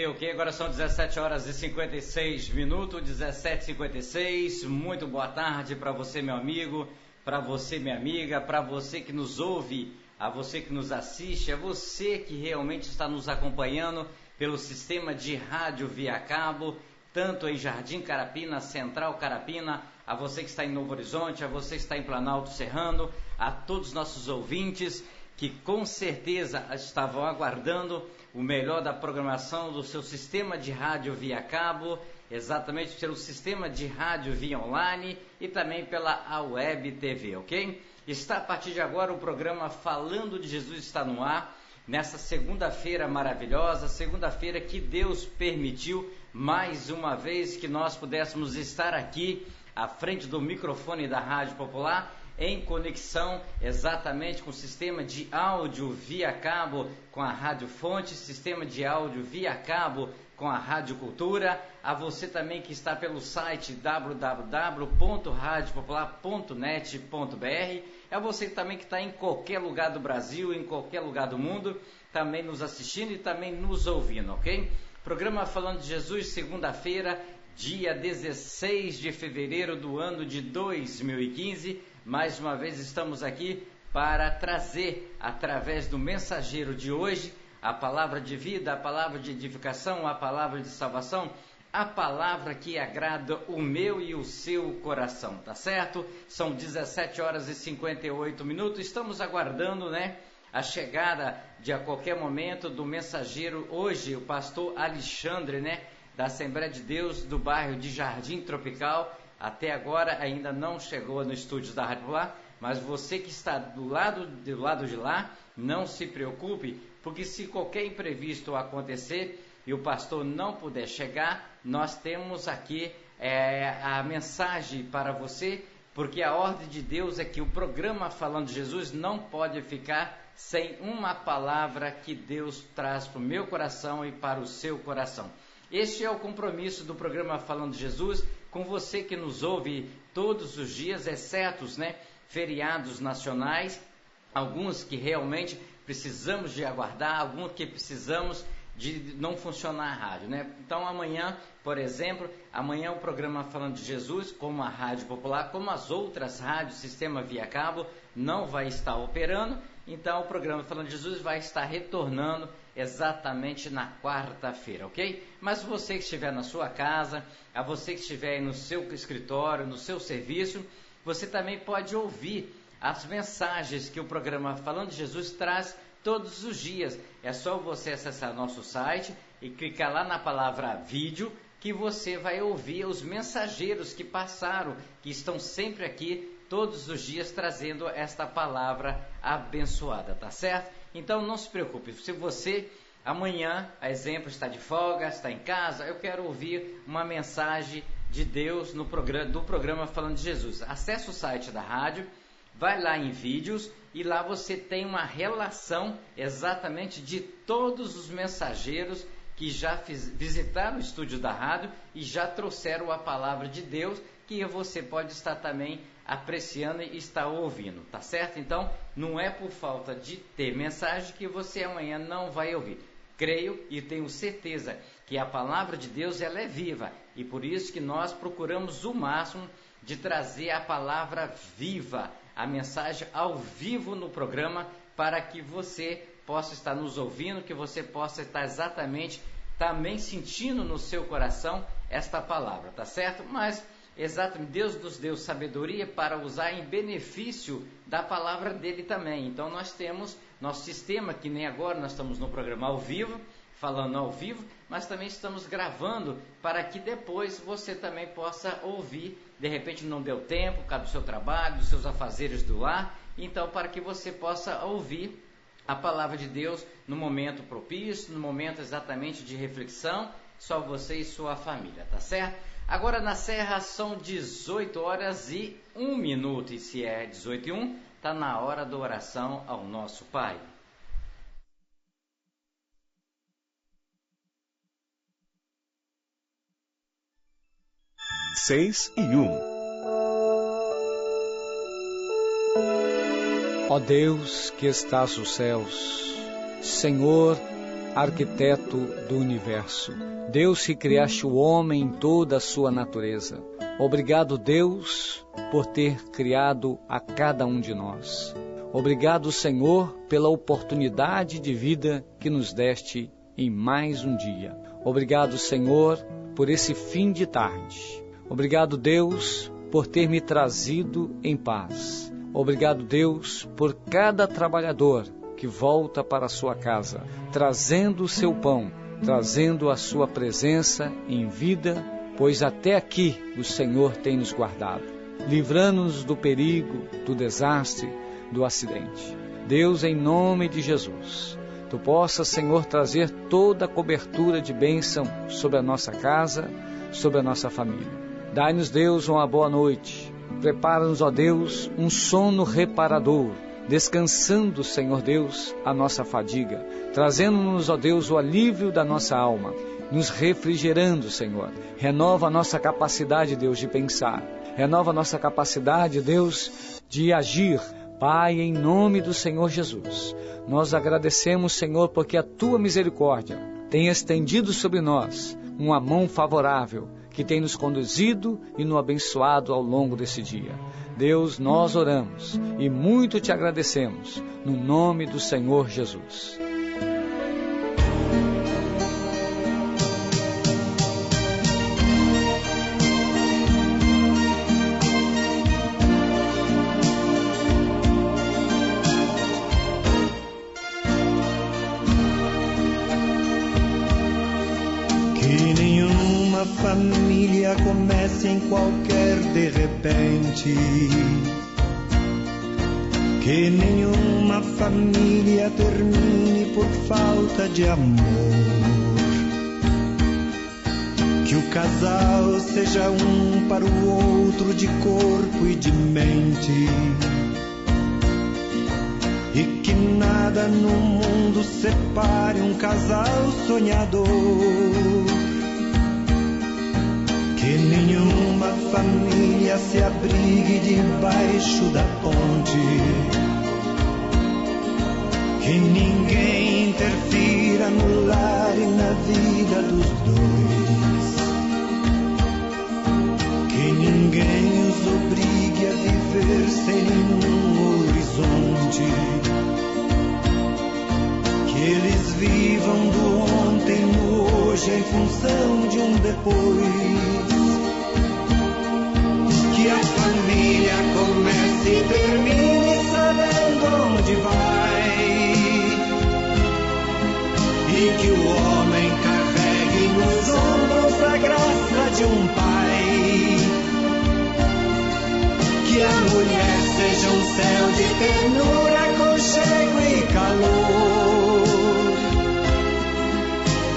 Ok. Agora são 17 horas e 56 minutos, 17h56. Muito boa tarde para você, meu amigo, para você, minha amiga, para você que nos ouve, a você que nos assiste, a você que realmente está nos acompanhando pelo sistema de rádio via cabo, tanto em Jardim Carapina, Central Carapina, a você que está em Novo Horizonte, a você que está em Planalto Serrano, a todos os nossos ouvintes que com certeza estavam aguardando o melhor da programação do seu sistema de rádio via cabo, exatamente pelo sistema de rádio via online e também pela web TV, ok? Está a partir de agora o programa Falando de Jesus está no ar, nessa segunda-feira maravilhosa, segunda-feira que Deus permitiu mais uma vez que nós pudéssemos estar aqui à frente do microfone da Rádio Popular, em conexão exatamente com o sistema de áudio via cabo com a Rádio Fonte, sistema de áudio via cabo com a Rádio Cultura, a você também que está pelo site www.radiopopular.net.br, é você também que está em qualquer lugar do Brasil, em qualquer lugar do mundo, também nos assistindo e também nos ouvindo, ok? Programa Falando de Jesus, segunda-feira, dia 16 de fevereiro do ano de 2015, mais uma vez estamos aqui para trazer, através do mensageiro de hoje, a palavra de vida, a palavra de edificação, a palavra de salvação, a palavra que agrada o meu e o seu coração, tá certo? São 17 horas e 58 minutos, estamos aguardando, a chegada de a qualquer momento do mensageiro hoje, o pastor Alexandre, da Assembleia de Deus do bairro de Jardim Tropical. Até agora ainda não chegou no estúdio da Rádio Popular, mas você que está do lado de lá, não se preocupe, porque se qualquer imprevisto acontecer e o pastor não puder chegar, nós temos aqui a mensagem para você, porque a ordem de Deus é que o programa Falando de Jesus não pode ficar sem uma palavra que Deus traz para o meu coração e para o seu coração. Este é o compromisso do programa Falando de Jesus com você que nos ouve todos os dias, exceto feriados nacionais, alguns que realmente precisamos de aguardar, alguns que precisamos de não funcionar a rádio, Então amanhã, por exemplo, amanhã o programa Falando de Jesus, como a Rádio Popular, como as outras rádios, sistema via cabo, não vai estar operando, então o programa Falando de Jesus vai estar retornando exatamente na quarta-feira, ok? Mas você que estiver na sua casa, a você que estiver no seu escritório, no seu serviço, você também pode ouvir as mensagens que o programa Falando de Jesus traz todos os dias. É só você acessar nosso site e clicar lá na palavra vídeo, que você vai ouvir os mensageiros que passaram, que estão sempre aqui todos os dias trazendo esta palavra abençoada, tá certo? Então não se preocupe, se você amanhã, a exemplo, está de folga, está em casa, eu quero ouvir uma mensagem de Deus do programa Falando de Jesus. Acesse o site da rádio, vai lá em vídeos e lá você tem uma relação exatamente de todos os mensageiros que já visitaram o estúdio da rádio e já trouxeram a palavra de Deus, que você pode estar também apreciando e estar ouvindo, tá certo? Então, não é por falta de ter mensagem que você amanhã não vai ouvir. Creio e tenho certeza que a palavra de Deus ela é viva e por isso que nós procuramos o máximo de trazer a palavra viva, a mensagem ao vivo no programa, para que você possa estar nos ouvindo, que você possa estar exatamente também sentindo no seu coração esta palavra, tá certo? Mas exatamente, Deus nos deu sabedoria para usar em benefício da palavra dele também. Então nós temos nosso sistema, que nem agora nós estamos no programa ao vivo, falando ao vivo, mas também estamos gravando para que depois você também possa ouvir. De repente não deu tempo, por causa do seu trabalho, dos seus afazeres do lar, então para que você possa ouvir a palavra de Deus no momento propício, no momento exatamente de reflexão, só você e sua família, tá certo? Agora na Serra são 18 horas e 1 minuto, e se é 18 e 1, está na hora da oração ao nosso Pai. Seis e 1. Ó Deus que estás nos céus, Senhor arquiteto do universo. Deus que criaste o homem em toda a sua natureza. Obrigado, Deus, por ter criado a cada um de nós. Obrigado, Senhor, pela oportunidade de vida que nos deste em mais um dia. Obrigado, Senhor, por esse fim de tarde. Obrigado, Deus, por ter me trazido em paz. Obrigado, Deus, por cada trabalhador que volta para a sua casa, trazendo o seu pão, trazendo a sua presença em vida, pois até aqui o Senhor tem nos guardado, livrando-nos do perigo, do desastre, do acidente. Deus, em nome de Jesus, Tu possas, Senhor, trazer toda a cobertura de bênção sobre a nossa casa, sobre a nossa família. Dai-nos, Deus, uma boa noite. Prepara-nos, ó Deus, um sono reparador, descansando, Senhor Deus, a nossa fadiga, trazendo-nos, ó Deus, o alívio da nossa alma, nos refrigerando, Senhor. Renova a nossa capacidade, Deus, de pensar. Renova a nossa capacidade, Deus, de agir. Pai, em nome do Senhor Jesus, nós agradecemos, Senhor, porque a Tua misericórdia tem estendido sobre nós uma mão favorável, que tem nos conduzido e nos abençoado ao longo desse dia. Deus, nós oramos e muito Te agradecemos, no nome do Senhor Jesus. Família comece em qualquer de repente, que nenhuma família termine por falta de amor, que o casal seja um para o outro de corpo e de mente, e que nada no mundo separe um casal sonhador. Que nenhuma família se abrigue debaixo da ponte, que ninguém interfira no lar e na vida dos dois, que ninguém os obrigue a viver sem nenhum horizonte, que eles vivam do ontem no hoje em função de um depois. Que a família comece e termine sabendo onde vai, e que o homem carregue nos ombros a graça de um pai, que a mulher seja um céu de ternura, aconchego e calor,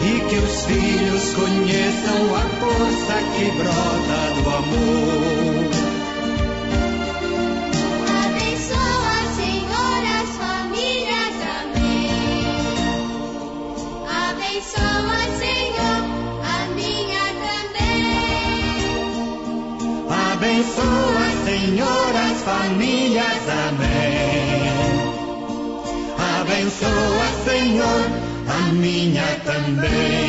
e que os filhos conheçam a força que brota do amor. Abençoa, Senhor, as famílias, amém. Abençoa, Senhor, a minha também. Abençoa, Senhor, as famílias, amém. Abençoa, Senhor, a minha também.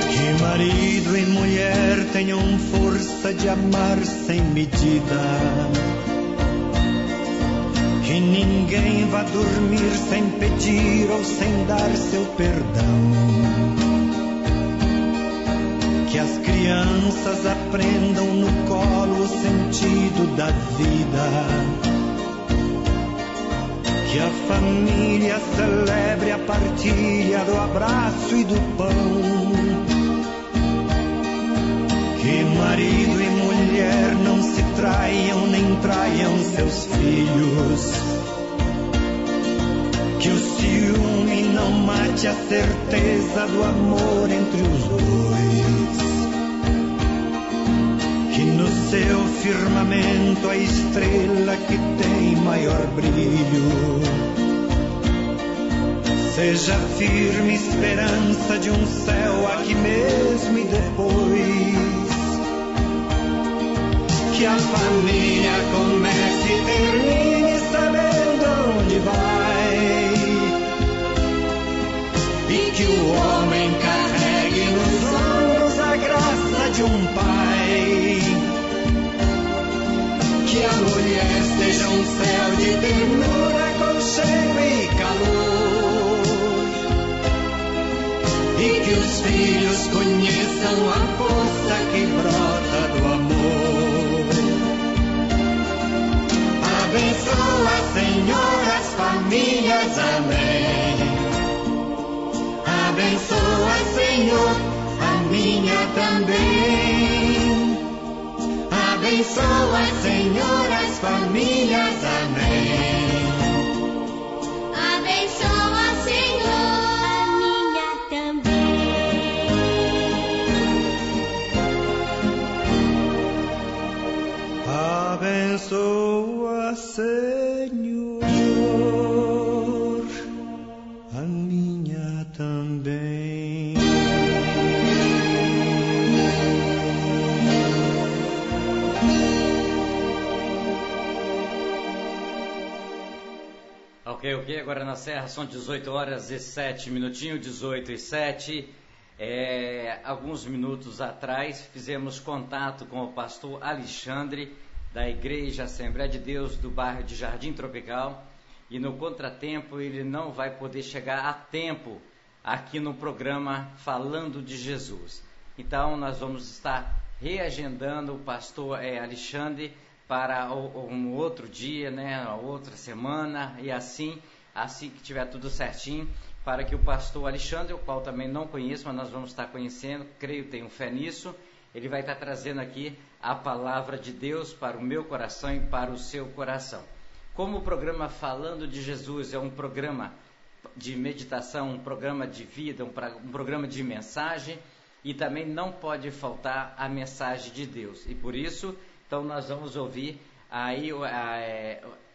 Que marido e mulher tenham força de amar sem medida, que ninguém vá dormir sem pedir ou sem dar seu perdão, que as crianças aprendam no colo o sentido da vida, que a família celebre a partilha do abraço e do pão, que marido e mulher não se traiam nem traiam seus filhos, que o ciúme não mate a certeza do amor entre os dois, que no seu firmamento a estrela que tem maior brilho seja firme esperança de um céu aqui mesmo e depois, que a família comece e termine Que a mulher seja um céu de ternura, aconchego e calor. E que os filhos conheçam a força que brota do amor. Abençoa, Senhor, as famílias, amém. Abençoa, Senhor, a minha também. Abençoa, Senhor, as famílias, amém. Abençoa, Senhor, a minha também. Abençoa, Senhor, a minha também. Ok, agora na Serra são 18 horas e 7 minutinhos, 18 e 7. Alguns minutos atrás fizemos contato com o pastor Alexandre, da Igreja Assembleia de Deus do bairro de Jardim Tropical, e no contratempo ele não vai poder chegar a tempo aqui no programa Falando de Jesus. Então nós vamos estar reagendando o pastor Alexandre para um outro dia, né, outra semana, e assim que tiver tudo certinho, para que o pastor Alexandre, o qual também não conheço, mas nós vamos estar conhecendo, creio, tenho fé nisso, ele vai estar trazendo aqui a palavra de Deus para o meu coração e para o seu coração. Como o programa Falando de Jesus é um programa de meditação, um programa de vida, um programa de mensagem, e também não pode faltar a mensagem de Deus, e por isso, então nós vamos ouvir aí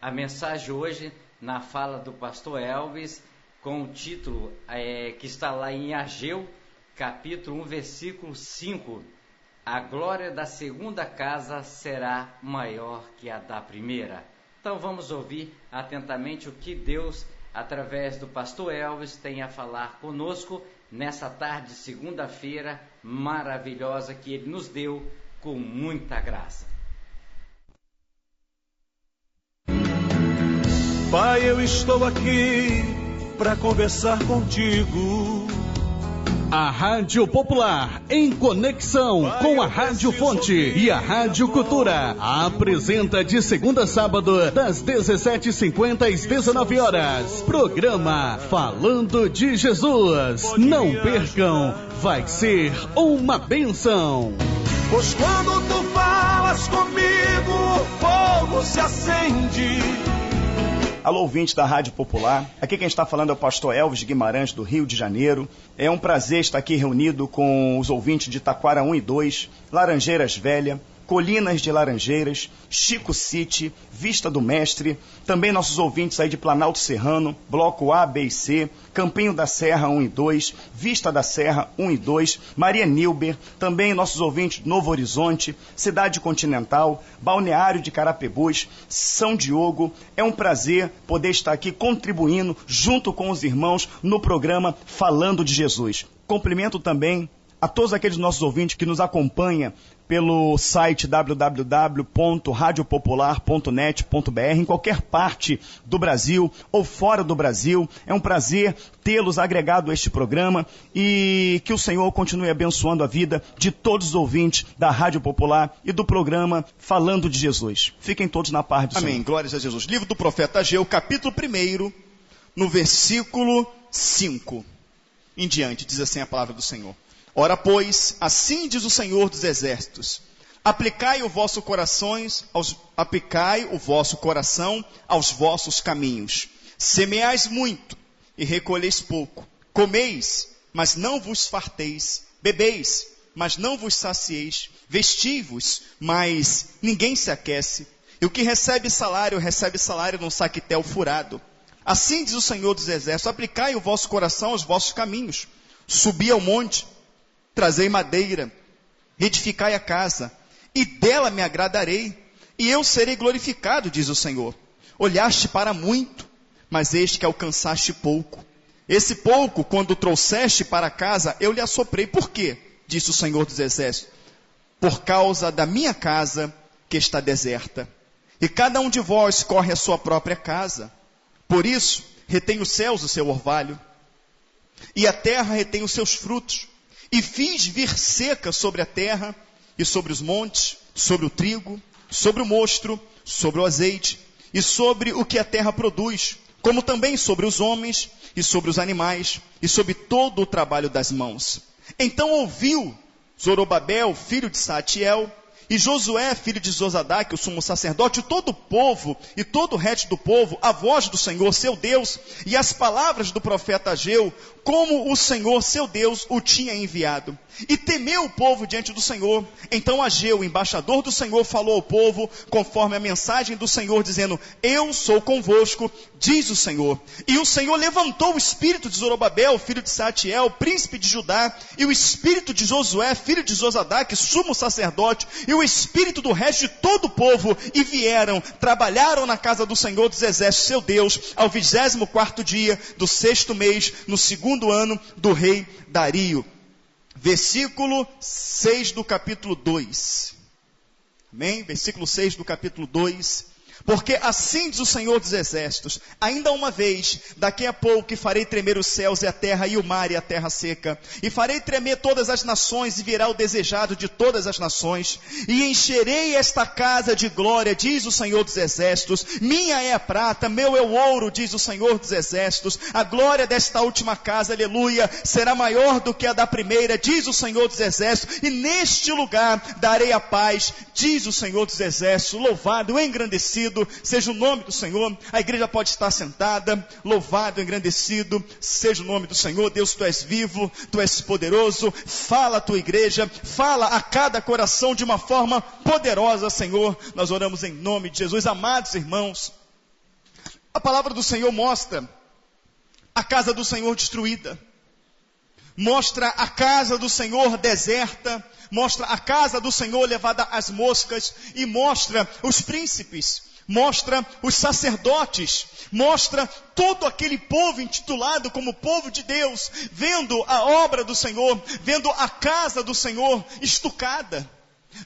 a mensagem hoje na fala do pastor Elvis, com o título que está lá em Ageu, capítulo 1, versículo 5. A glória da segunda casa será maior que a da primeira. Então vamos ouvir atentamente o que Deus, através do pastor Elvis, tem a falar conosco nessa tarde de segunda-feira maravilhosa que ele nos deu com muita graça. Pai, eu estou aqui para conversar contigo. A Rádio Popular, em conexão com a Rádio Fonte e a Rádio Cultura, apresenta de segunda a sábado, das 17h50 às 19 horas, programa Falando de Jesus. Não percam, vai ser uma bênção. Pois quando tu falas comigo, o fogo se acende. Alô, ouvinte da Rádio Popular, aqui quem está falando é o pastor Elvis Guimarães, do Rio de Janeiro. É um prazer estar aqui reunido com os ouvintes de Taquara 1 e 2, Laranjeiras Velha, Colinas de Laranjeiras, Chico City, Vista do Mestre, também nossos ouvintes aí de Planalto Serrano, Bloco A, B e C, Campinho da Serra 1 e 2, Vista da Serra 1 e 2, Maria Nilber, também nossos ouvintes de Novo Horizonte, Cidade Continental, Balneário de Carapebus, São Diogo. É um prazer poder estar aqui contribuindo junto com os irmãos no programa Falando de Jesus. Cumprimento também a todos aqueles nossos ouvintes que nos acompanham pelo site www.radiopopular.net.br em qualquer parte do Brasil ou fora do Brasil. É um prazer tê-los agregado a este programa e que o Senhor continue abençoando a vida de todos os ouvintes da Rádio Popular e do programa Falando de Jesus. Fiquem todos na paz do Senhor. Amém. Glórias a Jesus. Livro do profeta Ageu, capítulo 1, no versículo 5 em diante, diz assim a palavra do Senhor. Ora, pois, assim diz o Senhor dos Exércitos, aplicai o vosso coração aos vossos caminhos. Semeais muito e recolheis pouco. Comeis, mas não vos farteis. Bebeis, mas não vos sacieis. Vestivos, mas ninguém se aquece. E o que recebe salário num saquetel furado. Assim diz o Senhor dos Exércitos, aplicai o vosso coração aos vossos caminhos. Subi ao monte, trazei madeira, edificai a casa, e dela me agradarei, e eu serei glorificado, diz o Senhor. Olhaste para muito, mas eis que alcançaste pouco. Esse pouco, quando trouxeste para casa, eu lhe assoprei. Por quê? Disse o Senhor dos Exércitos. Por causa da minha casa que está deserta, e cada um de vós corre a sua própria casa. Por isso, retém os céus o seu orvalho, e a terra retém os seus frutos, e fiz vir seca sobre a terra, e sobre os montes, sobre o trigo, sobre o mosto, sobre o azeite, e sobre o que a terra produz, como também sobre os homens, e sobre os animais, e sobre todo o trabalho das mãos. Então ouviu Zorobabel, filho de Saltiel, e Josué, filho de Zosadaque, o sumo sacerdote, e todo o povo, e todo o resto do povo, a voz do Senhor, seu Deus, e as palavras do profeta Ageu, como o Senhor, seu Deus, o tinha enviado. E temeu o povo diante do Senhor. Então Ageu, o embaixador do Senhor, falou ao povo, conforme a mensagem do Senhor, dizendo: eu sou convosco, diz o Senhor. E o Senhor levantou o espírito de Zorobabel, filho de Saltiel, príncipe de Judá, e o espírito de Josué, filho de Zosadaque, sumo sacerdote, e o espírito do resto de todo o povo, e vieram, trabalharam na casa do Senhor dos exércitos, seu Deus, ao 24º dia do 6º mês, no 2º ano do rei Dario. Versículo 6 do capítulo 2. Amém? Versículo 6 do capítulo 2. Porque assim diz o Senhor dos exércitos: ainda uma vez, daqui a pouco, que farei tremer os céus e a terra e o mar e a terra seca, e farei tremer todas as nações, e virá o desejado de todas as nações, e encherei esta casa de glória, diz o Senhor dos exércitos. Minha é a prata, meu é o ouro, diz o Senhor dos exércitos. A glória desta última casa, aleluia, será maior do que a da primeira, diz o Senhor dos exércitos, e neste lugar darei a paz, diz o Senhor dos exércitos. Louvado, engrandecido seja o nome do Senhor. A igreja pode estar sentada. Louvado, engrandecido seja o nome do Senhor. Deus, tu és vivo, tu és poderoso. Fala a tua igreja, fala a cada coração de uma forma poderosa, Senhor. Nós oramos em nome de Jesus. Amados irmãos, a palavra do Senhor mostra a casa do Senhor destruída, mostra a casa do Senhor deserta, mostra a casa do Senhor levada às moscas, e mostra os príncipes, mostra os sacerdotes, mostra todo aquele povo intitulado como povo de Deus, vendo a obra do Senhor, vendo a casa do Senhor estucada,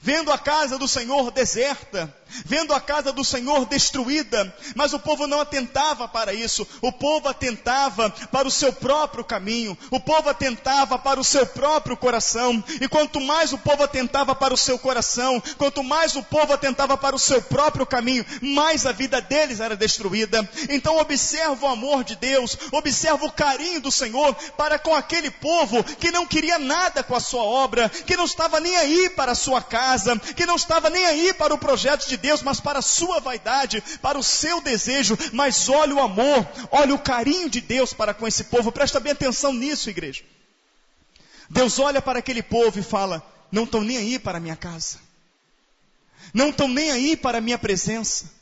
vendo a casa do Senhor deserta, vendo a casa do Senhor destruída. Mas o povo não atentava para isso. O povo atentava para o seu próprio caminho, o povo atentava para o seu próprio coração. E quanto mais o povo atentava para o seu coração, quanto mais o povo atentava para o seu próprio caminho, mais a vida deles era destruída. Então observa o amor de Deus, observa o carinho do Senhor para com aquele povo que não queria nada com a sua obra, que não estava nem aí para a sua casa, que não estava nem aí para o projeto de Deus, mas para a sua vaidade, para o seu desejo. Mas olha o amor, olha o carinho de Deus para com esse povo. Presta bem atenção nisso, igreja. Deus olha para aquele povo e fala: não estão nem aí para a minha casa, não estão nem aí para a minha presença.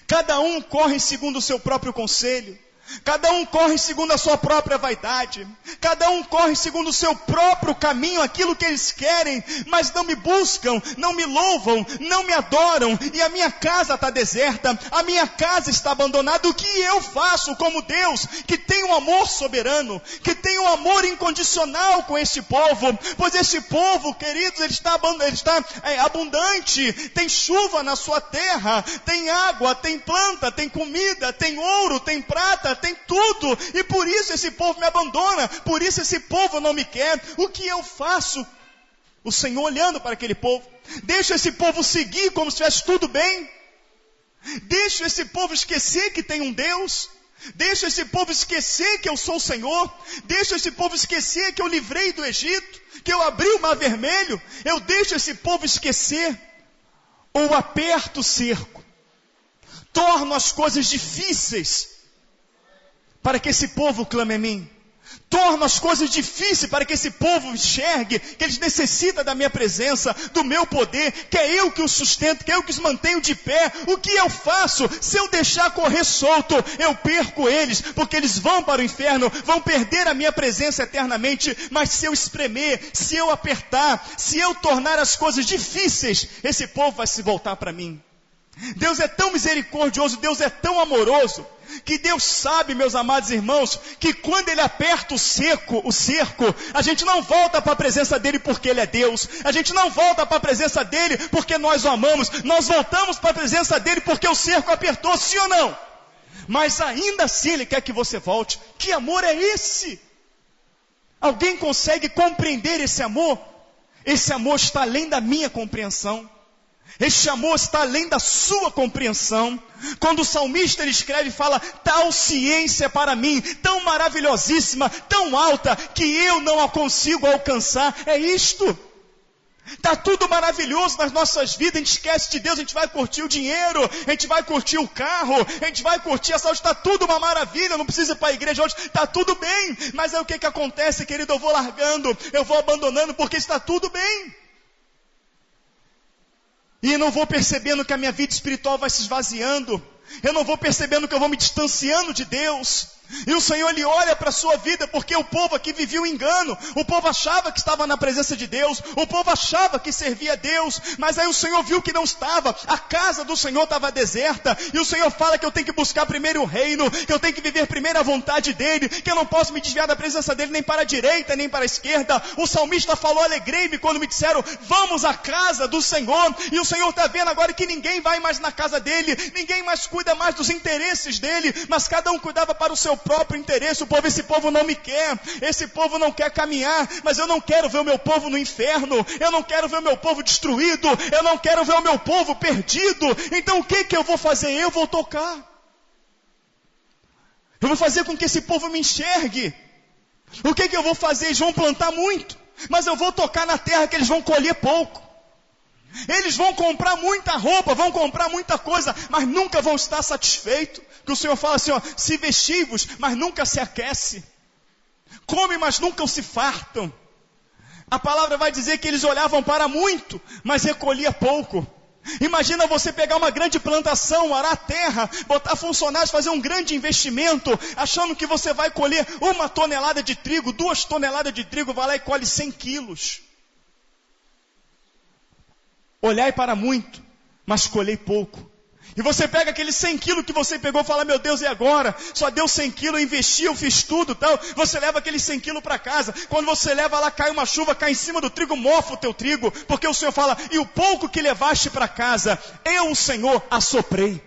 Cada um corre segundo o seu próprio conselho, cada um corre segundo a sua própria vaidade, cada um corre segundo o seu próprio caminho, aquilo que eles querem, mas não me buscam, não me louvam, não me adoram, e a minha casa está deserta, a minha casa está abandonada. O que eu faço como Deus, que tem um amor soberano, que tem um amor incondicional com este povo? Pois este povo, queridos, ele está abundante, tem chuva na sua terra, tem água, tem planta, tem comida, tem ouro, tem prata, tem tudo, e por isso esse povo me abandona, por isso esse povo não me quer. O que eu faço? O Senhor olhando para aquele povo: deixa esse povo seguir como se estivesse tudo bem, deixa esse povo esquecer que tem um Deus, deixa esse povo esquecer que eu sou o Senhor, deixa esse povo esquecer que eu livrei do Egito, que eu abri o mar vermelho. Eu deixo esse povo esquecer, ou aperto o cerco, torno as coisas difíceis para que esse povo clame a mim, torno as coisas difíceis para que esse povo enxergue que eles necessitam da minha presença, do meu poder, que é eu que os sustento, que é eu que os mantenho de pé. O que eu faço? Se eu deixar correr solto, eu perco eles, porque eles vão para o inferno, vão perder a minha presença eternamente. Mas se eu espremer, se eu apertar, se eu tornar as coisas difíceis, esse povo vai se voltar para mim. Deus é tão misericordioso, Deus é tão amoroso, que Deus sabe, meus amados irmãos, que quando Ele aperta o cerco, a gente não volta para a presença dEle porque Ele é Deus, a gente não volta para a presença dEle porque nós o amamos, nós voltamos para a presença dEle porque o cerco apertou, sim ou não? Mas ainda assim Ele quer que você volte. Que amor é esse? Alguém consegue compreender esse amor? Esse amor está além da minha compreensão. Este amor está além da sua compreensão. Quando o salmista ele escreve e fala, tal ciência para mim, tão maravilhosíssima, tão alta, que eu não a consigo alcançar. É isto. Está tudo maravilhoso nas nossas vidas, a gente esquece de Deus, a gente vai curtir o dinheiro, a gente vai curtir o carro, a gente vai curtir a saúde, está tudo uma maravilha, não precisa ir para a igreja hoje, está tudo bem. Mas aí o que acontece, querido? Eu vou largando, eu vou abandonando, porque está tudo bem. E eu não vou percebendo que a minha vida espiritual vai se esvaziando. Eu não vou percebendo que eu vou me distanciando de Deus. E o Senhor, Ele olha para a sua vida, porque o povo aqui vivia o engano. O povo achava que estava na presença de Deus. O povo achava que servia a Deus. Mas aí o Senhor viu que não estava. A casa do Senhor estava deserta. E o Senhor fala que eu tenho que buscar primeiro o reino, que eu tenho que viver primeiro a vontade dEle, que eu não posso me desviar da presença dEle nem para a direita, nem para a esquerda. O salmista falou, alegrei-me quando me disseram, vamos à casa do Senhor. E o Senhor está vendo agora que ninguém vai mais na casa dEle, ninguém mais cuida mais dos interesses dEle, mas cada um cuidava para o seu próprio interesse. Esse povo não me quer, esse povo não quer caminhar, mas eu não quero ver o meu povo no inferno, eu não quero ver o meu povo destruído, eu não quero ver o meu povo perdido. Então o que eu vou fazer? Eu vou tocar, eu vou fazer com que esse povo me enxergue. O que eu vou fazer? Eles vão plantar muito, mas eu vou tocar na terra que eles vão colher pouco. Eles vão comprar muita roupa, vão comprar muita coisa, mas nunca vão estar satisfeitos. Que o Senhor fala assim, ó, se vestivos, mas nunca se aquece. Come, mas nunca se fartam. A palavra vai dizer que eles olhavam para muito, mas recolhia pouco. Imagina você pegar uma grande plantação, arar a terra, botar funcionários, fazer um grande investimento, achando que você vai colher 1 tonelada de trigo, 2 toneladas de trigo, vai lá e colhe 100 quilos. Olhai para muito, mas colhei pouco. E você pega aqueles 100 quilos que você pegou e fala, meu Deus, e agora? Só deu 100 quilos, eu investi, eu fiz tudo tal. Você leva aqueles 100 quilos para casa. Quando você leva lá, cai uma chuva, cai em cima do trigo, mofa o teu trigo. Porque o Senhor fala, e o pouco que levaste para casa, eu, o Senhor, assoprei.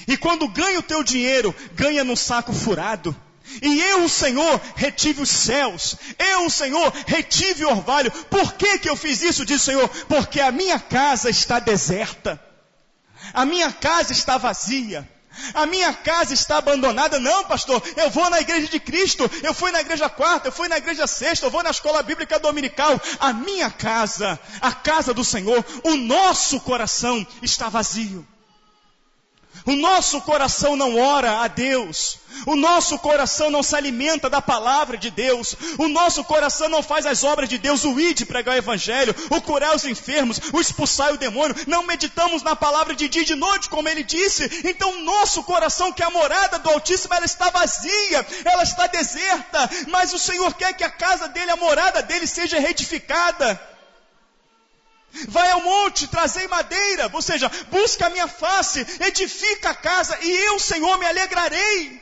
E quando ganha o teu dinheiro, ganha num saco furado. E eu, o Senhor, retive os céus. Eu, o Senhor, retive o orvalho. Por que eu fiz isso, diz o Senhor? Porque a minha casa está deserta. A minha casa está vazia. A minha casa está abandonada. Não, pastor, eu vou na igreja de Cristo. Eu fui na igreja quarta, eu fui na igreja sexta, eu vou na escola bíblica dominical. A minha casa, a casa do Senhor, o nosso coração está vazio. O nosso coração não ora a Deus. O nosso coração não se alimenta da palavra de Deus. O nosso coração não faz as obras de Deus. O ir de pregar o evangelho, o curar os enfermos, o expulsar o demônio. Não meditamos na palavra de dia e de noite, como ele disse. Então o nosso coração, que é a morada do Altíssimo, ela está vazia, ela está deserta. Mas o Senhor quer que a casa dele, a morada dele seja reedificada. Vai ao monte, trazei madeira, ou seja, busca a minha face, edifica a casa, e eu, Senhor, me alegrarei.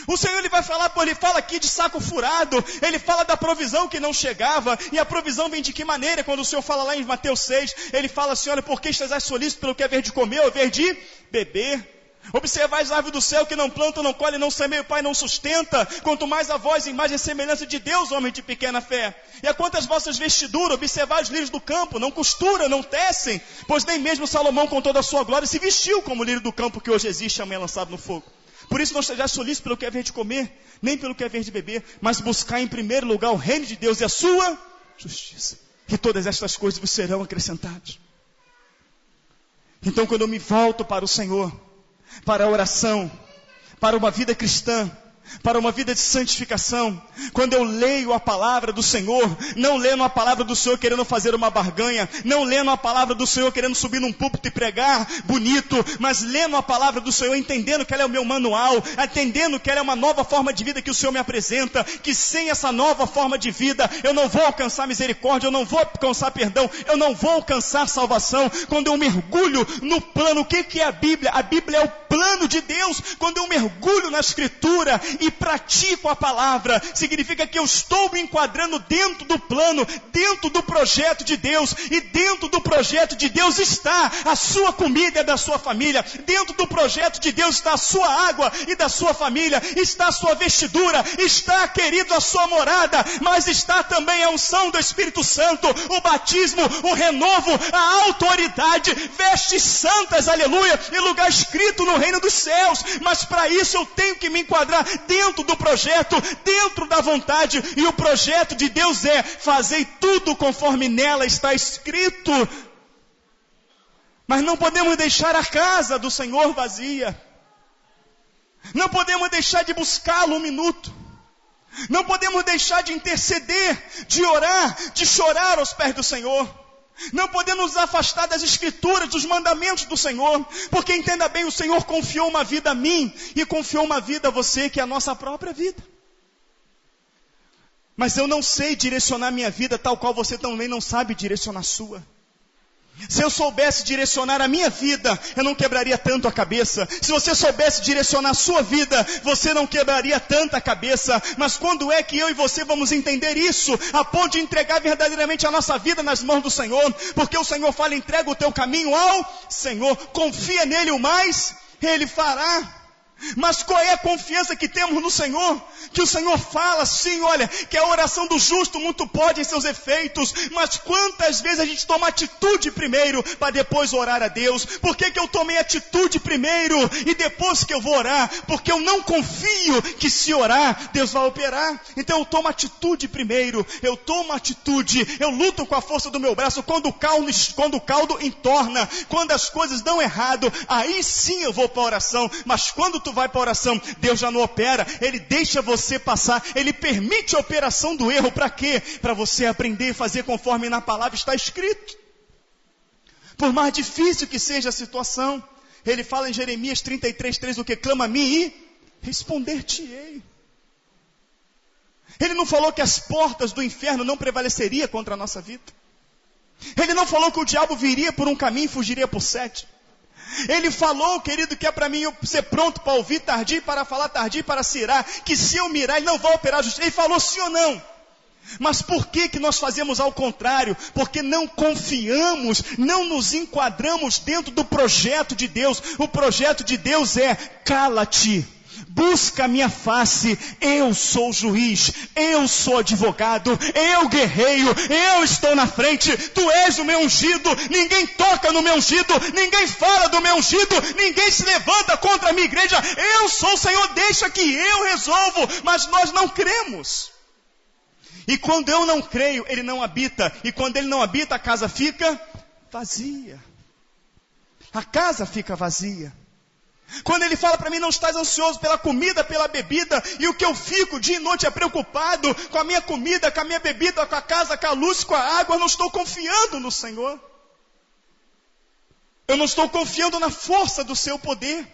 O Senhor, ele vai falar, ele fala aqui de saco furado, ele fala da provisão que não chegava, e a provisão vem de que maneira? Quando o Senhor fala lá em Mateus 6, ele fala assim, olha, por que estás solícito pelo que é ver de comer ou ver de beber? Observai as aves do céu que não plantam, não colhem, não semeiam, o Pai não sustenta. Quanto mais a vós, imagem e semelhança de Deus, homem de pequena fé. E a quanto as vossas vestiduras, observai os lírios do campo, não costuram, não tecem. Pois nem mesmo Salomão, com toda a sua glória, se vestiu como o lírio do campo que hoje existe, amanhã lançado no fogo. Por isso não estejais solícitos pelo que é ver de comer, nem pelo que é ver de beber, mas buscai em primeiro lugar o reino de Deus e a sua justiça. E todas estas coisas vos serão acrescentadas. Então, quando eu me volto para o Senhor, para a oração, para uma vida cristã, para uma vida de santificação. Quando eu leio a palavra do Senhor, não lendo a palavra do Senhor querendo fazer uma barganha, não lendo a palavra do Senhor querendo subir num púlpito e pregar bonito, mas lendo a palavra do Senhor, entendendo que ela é o meu manual, entendendo que ela é uma nova forma de vida que o Senhor me apresenta, que sem essa nova forma de vida, eu não vou alcançar misericórdia, eu não vou alcançar perdão, eu não vou alcançar salvação. Quando eu mergulho no plano, o que é a Bíblia? A Bíblia é o plano de Deus. Quando eu mergulho na Escritura e pratico a palavra, significa que eu estou me enquadrando dentro do plano, dentro do projeto de Deus, e dentro do projeto de Deus está a sua comida e da sua família, dentro do projeto de Deus está a sua água e da sua família, está a sua vestidura, está, querido, a sua morada, mas está também a unção do Espírito Santo, o batismo, o renovo, a autoridade, vestes santas, aleluia, e lugar escrito no reino dos céus. Mas para isso eu tenho que me enquadrar dentro do projeto, dentro da vontade, e o projeto de Deus é: fazei tudo conforme nela está escrito. Mas não podemos deixar a casa do Senhor vazia, não podemos deixar de buscá-lo um minuto, não podemos deixar de interceder, de orar, de chorar aos pés do Senhor. Não podemos nos afastar das Escrituras, dos mandamentos do Senhor, porque entenda bem, o Senhor confiou uma vida a mim, e confiou uma vida a você, que é a nossa própria vida. Mas eu não sei direcionar minha vida, tal qual você também não sabe direcionar a sua. Se eu soubesse direcionar a minha vida, eu não quebraria tanto a cabeça. Se você soubesse direcionar a sua vida, você não quebraria tanta cabeça. Mas quando é que eu e você vamos entender isso, a ponto de entregar verdadeiramente a nossa vida nas mãos do Senhor? Porque o Senhor fala: entrega o teu caminho ao Senhor, confia nele, o mais Ele fará. Mas qual é a confiança que temos no Senhor? Que o Senhor fala sim, olha, que a oração do justo muito pode em seus efeitos. Mas quantas vezes a gente toma atitude primeiro para depois orar a Deus? Por que eu tomei atitude primeiro e depois que eu vou orar? Porque eu não confio que se orar, Deus vai operar. Então eu tomo atitude primeiro, eu tomo atitude, eu luto com a força do meu braço. Quando o caldo entorna, quando as coisas dão errado, aí sim eu vou para a oração. Mas quando tu vai para a oração, Deus já não opera, Ele deixa você passar, Ele permite a operação do erro. Para quê? Para você aprender a fazer conforme na palavra está escrito. Por mais difícil que seja a situação, Ele fala em Jeremias 33:3, o que clama a mim e responder-te-ei. Ele não falou que as portas do inferno não prevaleceriam contra a nossa vida. Ele não falou que o diabo viria por um caminho e fugiria por 7. Ele falou, querido, que é para mim eu ser pronto para ouvir, tardio para falar, tardio para se irar, que se eu mirar, Ele não vai operar justiça. Ele falou sim ou não? Mas por que nós fazemos ao contrário? Porque não confiamos, não nos enquadramos dentro do projeto de Deus. O projeto de Deus é: cala-te, busca a minha face, eu sou juiz, eu sou advogado, eu guerreio, eu estou na frente, tu és o meu ungido, ninguém toca no meu ungido, ninguém fala do meu ungido, ninguém se levanta contra a minha igreja, eu sou o Senhor, deixa que eu resolvo. Mas nós não cremos. E quando eu não creio, Ele não habita, e quando Ele não habita, a casa fica vazia. A casa fica vazia. Quando Ele fala para mim: não estás ansioso pela comida, pela bebida, e o que eu fico dia e noite é preocupado com a minha comida, com a minha bebida, com a casa, com a luz, com a água, eu não estou confiando no Senhor. Eu não estou confiando na força do seu poder.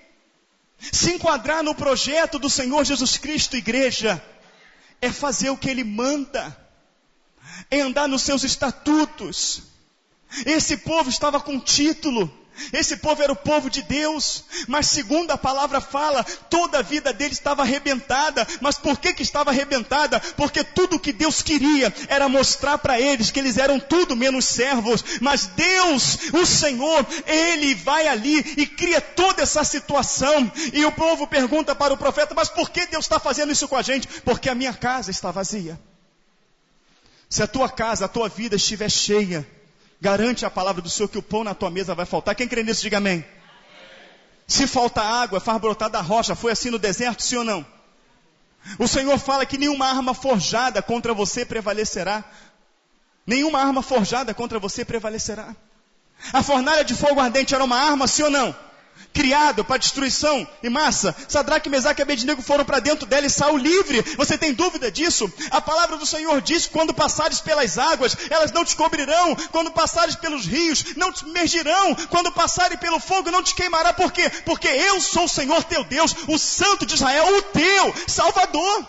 Se enquadrar no projeto do Senhor Jesus Cristo, igreja, é fazer o que Ele manda, é andar nos seus estatutos. Esse povo estava com título, esse povo era o povo de Deus, mas segundo a palavra fala, toda a vida deles estava arrebentada. Mas por que estava arrebentada? Porque tudo que Deus queria era mostrar para eles que eles eram tudo menos servos. Mas Deus, o Senhor, Ele vai ali e cria toda essa situação. E o povo pergunta para o profeta: mas por que Deus está fazendo isso com a gente? Porque a minha casa está vazia. Se a tua casa, a tua vida estiver cheia, garante a palavra do Senhor que o pão na tua mesa vai faltar. Quem crê nisso, diga amém. Amém. Se falta água, faz brotar da rocha. Foi assim no deserto, sim ou não? O Senhor fala que nenhuma arma forjada contra você prevalecerá. Nenhuma arma forjada contra você prevalecerá. A fornalha de fogo ardente era uma arma, sim ou não? criado para destruição em massa. Sadraque, Mesaque e Abednego foram para dentro dela e saiu livre. Você tem dúvida disso? A palavra do Senhor diz: quando passares pelas águas, elas não te cobrirão. Quando passares pelos rios, não te submergirão. Quando passares pelo fogo, não te queimará. Por quê? Porque eu sou o Senhor teu Deus, o Santo de Israel, o teu Salvador.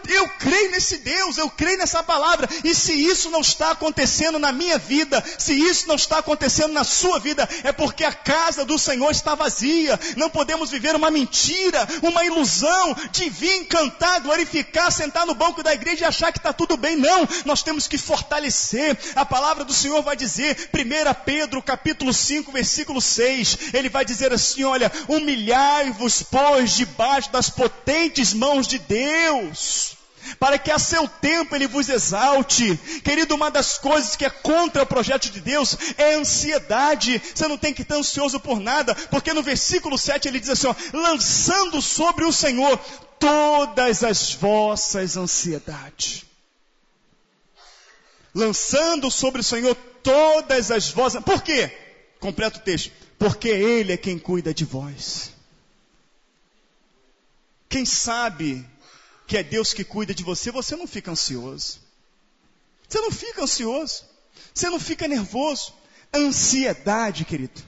Eu creio nesse Deus, eu creio nessa palavra. E se isso não está acontecendo na minha vida, se isso não está acontecendo na sua vida, é porque a casa do Senhor está vazia. Não podemos viver uma mentira, uma ilusão de vir cantar, glorificar, sentar no banco da igreja e achar que está tudo bem. Não, nós temos que fortalecer. A palavra do Senhor vai dizer, 1 Pedro capítulo 5, versículo 6, ele vai dizer assim: olha, humilhai-vos, pois, debaixo das potentes mãos de Deus, para que a seu tempo Ele vos exalte. Querido, uma das coisas que é contra o projeto de Deus é a ansiedade. Você não tem que estar ansioso por nada, porque no versículo 7 ele diz assim, ó, lançando sobre o Senhor todas as vossas ansiedades. Lançando sobre o Senhor todas as vossas... Por quê? Completa o texto. Porque Ele é quem cuida de vós. Quem sabe que é Deus que cuida de você, você não fica ansioso. Você não fica ansioso. Você não fica nervoso. Ansiedade, querido,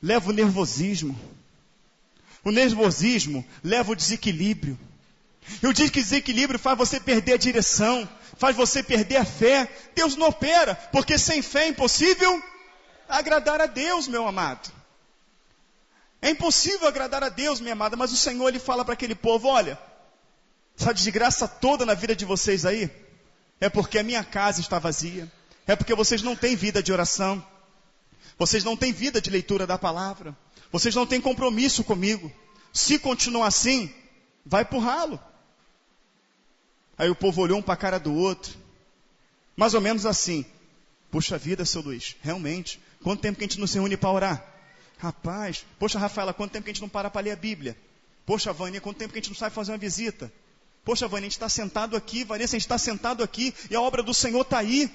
leva o nervosismo. O nervosismo leva o desequilíbrio. Eu digo que desequilíbrio faz você perder a direção, faz você perder a fé. Deus não opera, porque sem fé é impossível agradar a Deus, meu amado. É impossível agradar a Deus, minha amada, mas o Senhor, Ele fala para aquele povo, olha, essa desgraça toda na vida de vocês aí, é porque a minha casa está vazia, é porque vocês não têm vida de oração, vocês não têm vida de leitura da palavra, vocês não têm compromisso comigo. Se continuar assim, vai pro ralo. Aí o povo olhou um para a cara do outro, mais ou menos assim, puxa vida, seu Luiz, realmente, quanto tempo que a gente não se reúne para orar? Rapaz, poxa Rafaela, quanto tempo que a gente não para ler a Bíblia? Poxa Vânia, quanto tempo que a gente não sai fazer uma visita? Poxa Vânia, a gente está sentado aqui, Vanessa, a gente está sentado aqui, e a obra do Senhor está aí.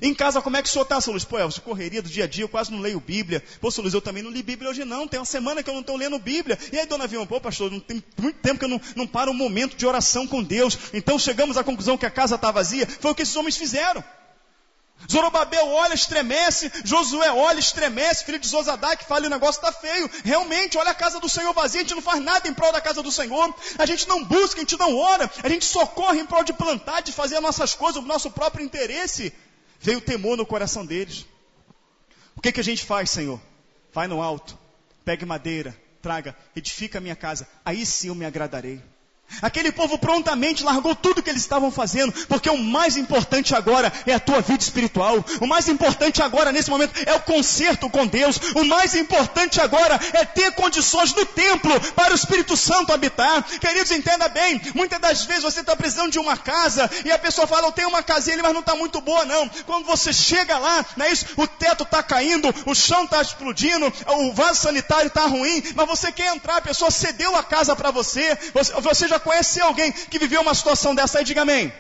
Em casa, como é que o senhor está, seu Luiz? Pô, Elcio, correria do dia a dia, eu quase não leio Bíblia. Pô, seu Luiz, eu também não li Bíblia hoje não, tem uma semana que eu não estou lendo Bíblia. E aí, dona Vilma, pô, pastor, não tem muito tempo que eu não paro um momento de oração com Deus. Então chegamos à conclusão que a casa está vazia. Foi o que esses homens fizeram. Zorobabel olha, estremece, Josué olha, estremece, filho de Zozadá, que fala, o negócio está feio. Realmente, olha a casa do Senhor vazia, a gente não faz nada em prol da casa do Senhor. A gente não busca, a gente não ora, a gente só corre em prol de plantar, de fazer as nossas coisas, o nosso próprio interesse. Veio temor no coração deles. O que a gente faz, Senhor? Vai no alto, pegue madeira, traga, edifica a minha casa, aí sim eu me agradarei. Aquele povo prontamente largou tudo que eles estavam fazendo, porque o mais importante agora é a tua vida espiritual. O mais importante agora, nesse momento, é o conserto com Deus. O mais importante agora é ter condições no templo para o Espírito Santo habitar. Queridos, entenda bem, muitas das vezes você está precisando de uma casa, e a pessoa fala, eu tenho uma casinha ali, mas não está muito boa não. Quando você chega lá, não é isso? O teto está caindo, o chão está explodindo, o vaso sanitário está ruim, mas você quer entrar, a pessoa cedeu a casa para você já conhece alguém que viveu uma situação dessa aí, diga amém.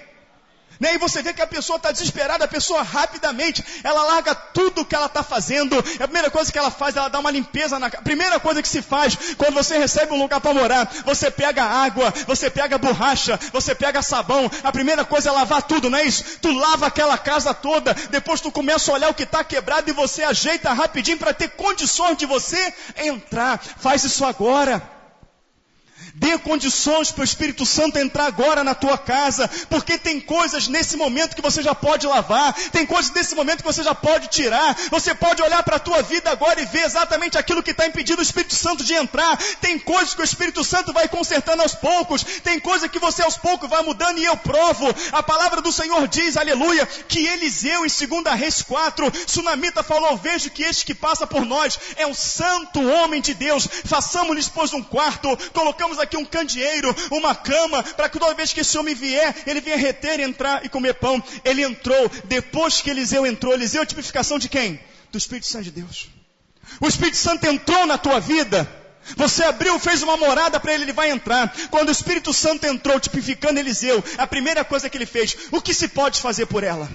E aí você vê que a pessoa está desesperada, a pessoa rapidamente, ela larga tudo que ela está fazendo. A primeira coisa que ela faz, ela dá uma limpeza na casa. Primeira coisa que se faz, quando você recebe um lugar para morar, você pega água, você pega borracha, você pega sabão. A primeira coisa é lavar tudo, não é isso? Tu lava aquela casa toda, depois tu começa a olhar o que está quebrado e você ajeita rapidinho para ter condições de você entrar. Faz isso agora. Dê condições para o Espírito Santo entrar agora na tua casa, porque tem coisas nesse momento que você já pode lavar, tem coisas nesse momento que você já pode tirar. Você pode olhar para a tua vida agora e ver exatamente aquilo que está impedindo o Espírito Santo de entrar. Tem coisas que o Espírito Santo vai consertando aos poucos, tem coisas que você aos poucos vai mudando, e eu provo. A palavra do Senhor diz, aleluia, que Eliseu em 2 Reis 4, Sunamita falou, vejo que este que passa por nós é um santo homem de Deus, façamos-lhes pois um quarto, colocamos aqui um candeeiro, uma cama, para que toda vez que esse homem vier, ele venha reter, entrar e comer pão. Ele entrou. Depois que Eliseu entrou, Eliseu é a tipificação de quem? Do Espírito Santo de Deus. O Espírito Santo entrou na tua vida, você abriu, fez uma morada para ele, ele vai entrar. Quando o Espírito Santo entrou, tipificando Eliseu, a primeira coisa que ele fez, o que se pode fazer por ela?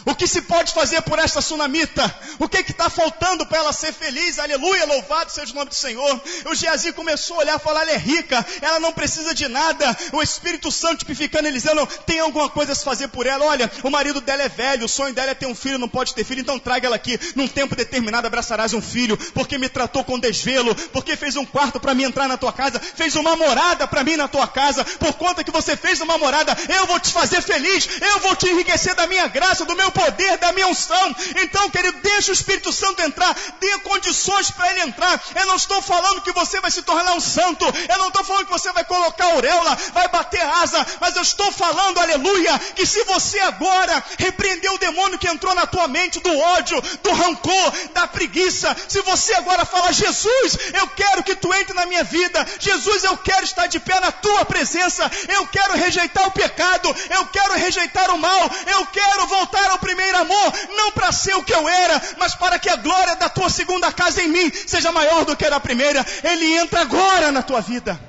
O que se pode fazer por esta sunamita? O que está faltando para ela ser feliz? Aleluia, louvado seja o nome do Senhor. O Geazi começou a olhar e falar, ela é rica, ela não precisa de nada. O Espírito Santo tipificando, Eliseu, tem alguma coisa a se fazer por ela. Olha, o marido dela é velho, o sonho dela é ter um filho, não pode ter filho, então traga ela aqui. Num tempo determinado abraçarás um filho, porque me tratou com desvelo, porque fez um quarto para mim entrar na tua casa, fez uma morada para mim na tua casa. Por conta que você fez uma morada, eu vou te fazer feliz, eu vou te enriquecer da minha graça, do meu poder, da minha unção. Então, querido, deixa o Espírito Santo entrar, dê condições para ele entrar. Eu não estou falando que você vai se tornar um santo, eu não estou falando que você vai colocar auréola, vai bater asa, mas eu estou falando, aleluia, que se você agora repreender o demônio que entrou na tua mente, do ódio, do rancor, da preguiça, se você agora falar, Jesus, eu quero que tu entre na minha vida, Jesus, eu quero estar de pé na tua presença, eu quero rejeitar o pecado, eu quero rejeitar o mal, eu quero voltar ao primeiro amor, não para ser o que eu era, mas para que a glória da tua segunda casa em mim seja maior do que a da primeira. Ele entra agora na tua vida.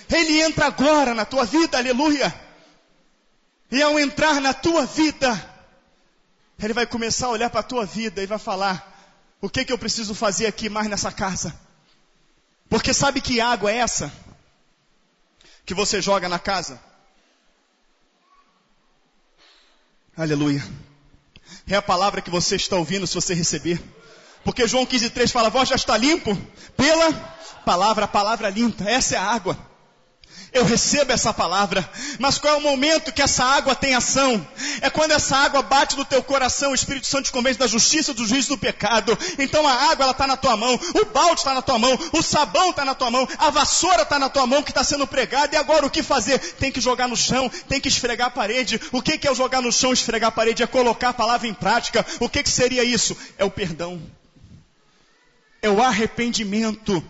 Ele entra agora na tua vida, aleluia. E ao entrar na tua vida, ele vai começar a olhar para a tua vida e vai falar, o que eu preciso fazer aqui mais nessa casa? Porque sabe que água é essa que você joga na casa? Aleluia. É a palavra que você está ouvindo, se você receber. Porque João 15,3 fala, vós já está limpo pela palavra, a palavra limpa. Essa é a água. Eu recebo essa palavra, mas qual é o momento que essa água tem ação? É quando essa água bate no teu coração, o Espírito Santo te convence da justiça, do juízo, do pecado. Então a água, ela está na tua mão, o balde está na tua mão, o sabão está na tua mão, a vassoura está na tua mão que está sendo pregada. E agora o que fazer? Tem que jogar no chão, tem que esfregar a parede. O que é jogar no chão, esfregar a parede? É colocar a palavra em prática. O que seria isso? É o perdão, é o arrependimento.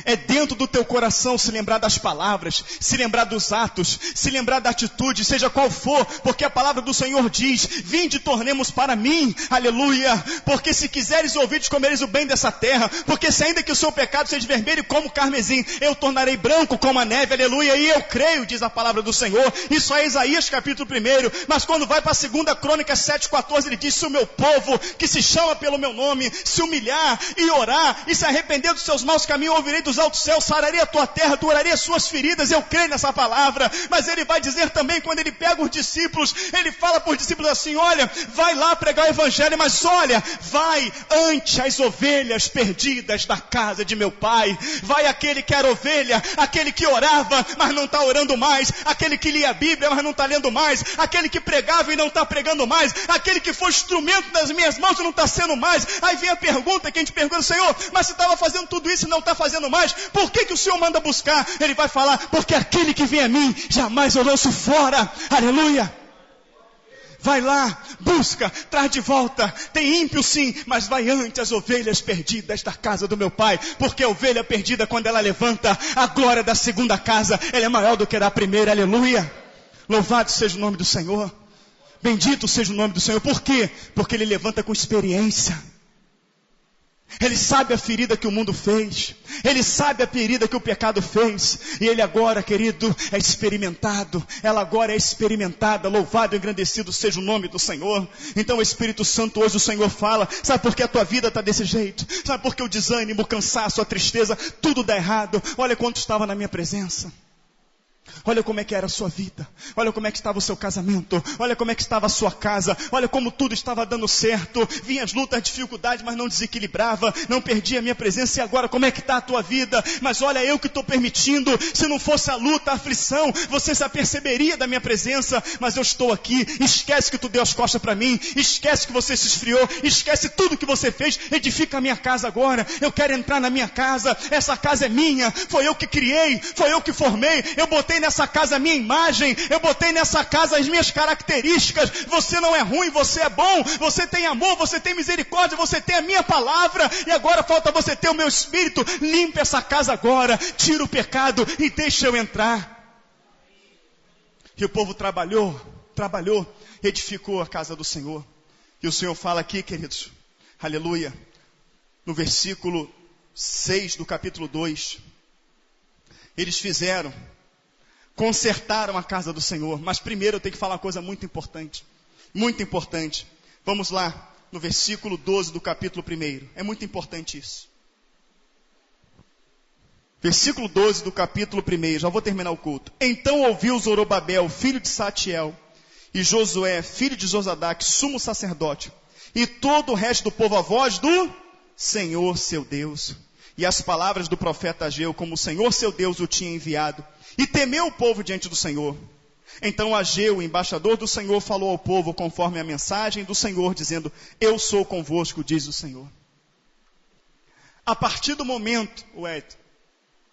É dentro do teu coração se lembrar das palavras, se lembrar dos atos, se lembrar da atitude, seja qual for, porque a palavra do Senhor diz, vinde e tornemos para mim, aleluia, porque se quiseres ouvir, comereis o bem dessa terra, porque se ainda que o seu pecado seja vermelho como carmesim, eu tornarei branco como a neve, aleluia, e eu creio, diz a palavra do Senhor. Isso é Isaías capítulo 1, mas quando vai para a 2 Crônicas 7,14, ele diz, se o meu povo, que se chama pelo meu nome, se humilhar e orar, e se arrepender dos seus maus caminhos, ouvirei dos altos céus, sararei a tua terra, doarei as suas feridas. Eu creio nessa palavra, mas ele vai dizer também, quando ele pega os discípulos, ele fala para os discípulos assim, olha, vai lá pregar o evangelho, mas olha, vai ante as ovelhas perdidas da casa de meu pai, vai aquele que era ovelha, aquele que orava, mas não está orando mais, aquele que lia a Bíblia, mas não está lendo mais, aquele que pregava e não está pregando mais, aquele que foi instrumento das minhas mãos e não está sendo mais. Aí vem a pergunta, que a gente pergunta, Senhor, mas se estava fazendo tudo isso e não está fazendo mais, por que o Senhor manda buscar? Ele vai falar, porque aquele que vem a mim, jamais eu lanço fora, aleluia. Vai lá, busca, traz de volta. Tem ímpio sim, mas vai ante as ovelhas perdidas da casa do meu pai, porque a ovelha perdida, quando ela levanta, a glória da segunda casa, ela é maior do que a da primeira, aleluia. Louvado seja o nome do Senhor, bendito seja o nome do Senhor. Por quê? Porque ele levanta com experiência. Ele sabe a ferida que o mundo fez, ele sabe a ferida que o pecado fez, e ele agora, querido, é experimentado, ela agora é experimentada. Louvado e engrandecido seja o nome do Senhor. Então o Espírito Santo hoje, o Senhor fala, sabe por que a tua vida está desse jeito? Sabe por que o desânimo, o cansaço, a tristeza, tudo dá errado? Olha quanto estava na minha presença. Olha como é que era a sua vida, olha como é que estava o seu casamento, olha como é que estava a sua casa, olha como tudo estava dando certo, vinha as lutas, as dificuldades, mas não desequilibrava, não perdia a minha presença. E agora como é que está a tua vida? Mas olha, eu que estou permitindo. Se não fosse a luta, a aflição, você se aperceberia da minha presença, mas eu estou aqui. Esquece que tu deu as costas para mim, esquece que você se esfriou, esquece tudo que você fez, edifica a minha casa agora. Eu quero entrar na minha casa, essa casa é minha, foi eu que criei, foi eu que formei, eu botei nessa casa a minha imagem, eu botei nessa casa as minhas características. Você não é ruim, você é bom, você tem amor, você tem misericórdia, você tem a minha palavra, e agora falta você ter o meu espírito. Limpa essa casa agora, tira o pecado e deixa eu entrar. E o povo trabalhou, edificou a casa do Senhor. E o Senhor fala aqui, queridos, aleluia, no versículo 6 do capítulo 2, eles consertaram a casa do Senhor. Mas primeiro eu tenho que falar uma coisa muito importante. Muito importante. Vamos lá, no versículo 12 do capítulo 1. É muito importante isso. Versículo 12 do capítulo 1. Já vou terminar o culto. Então ouviu Zorobabel, filho de Saltiel, e Josué, filho de Josadaque, sumo sacerdote, e todo o resto do povo a voz do Senhor seu Deus, e as palavras do profeta Ageu, como o Senhor seu Deus o tinha enviado, e temeu o povo diante do Senhor. Então Ageu, o embaixador do Senhor, falou ao povo conforme a mensagem do Senhor, dizendo: eu sou convosco, diz o Senhor. A partir do momento,